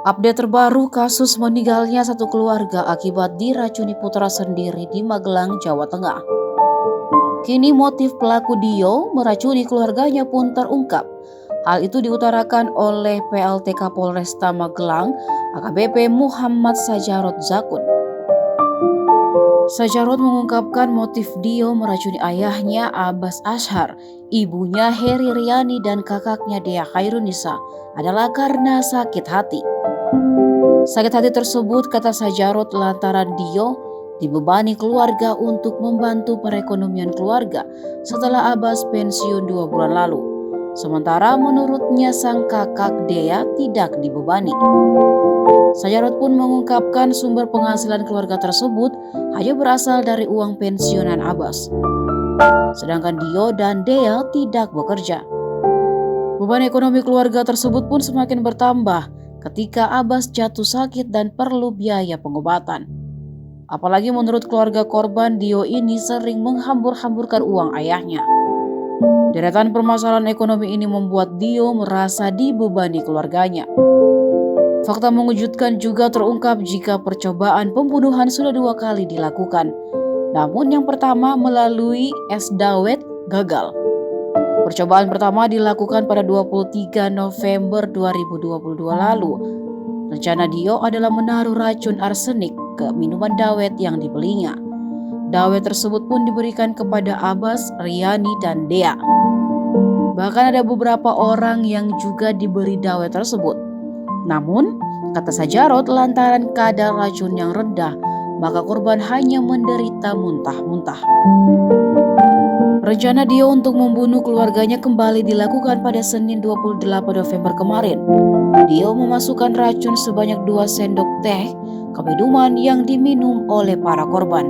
Update terbaru kasus meninggalnya satu keluarga akibat diracuni putra sendiri di Magelang, Jawa Tengah. Kini motif pelaku Dio meracuni keluarganya pun terungkap. Hal itu diutarakan oleh PLT Kapolresta Magelang, AKBP Muhammad Sajarot Zakun. Sajarot mengungkapkan motif Dio meracuni ayahnya Abbas Ashar, ibunya Heri Riani dan kakaknya Dea Khairunisa adalah karena sakit hati. Sakit hati tersebut, kata Sajarot, lantaran Dio dibebani keluarga untuk membantu perekonomian keluarga setelah Abbas pensiun 2 bulan lalu. Sementara menurutnya sang kakak Dea tidak dibebani. Sajarot pun mengungkapkan sumber penghasilan keluarga tersebut hanya berasal dari uang pensiunan Abbas. Sedangkan Dio dan Dea tidak bekerja. Beban ekonomi keluarga tersebut pun semakin bertambah ketika Abbas jatuh sakit dan perlu biaya pengobatan. Apalagi menurut keluarga korban, Dio ini sering menghambur-hamburkan uang ayahnya. Deretan permasalahan ekonomi ini membuat Dio merasa dibebani keluarganya. Fakta mengejutkan juga terungkap jika percobaan pembunuhan sudah 2 kali dilakukan. Namun yang pertama melalui es dawet gagal. Percobaan pertama dilakukan pada 23 November 2022 lalu. Rencana Dio adalah menaruh racun arsenik ke minuman dawet yang dibelinya. Dawet tersebut pun diberikan kepada Abbas, Riani, dan Dea. Bahkan ada beberapa orang yang juga diberi dawet tersebut. Namun, kata Sajarot, lantaran kadar racun yang rendah, maka korban hanya menderita muntah-muntah. Rencana Dio untuk membunuh keluarganya kembali dilakukan pada Senin 28 November kemarin. Dio memasukkan racun sebanyak 2 sendok teh ke minuman yang diminum oleh para korban.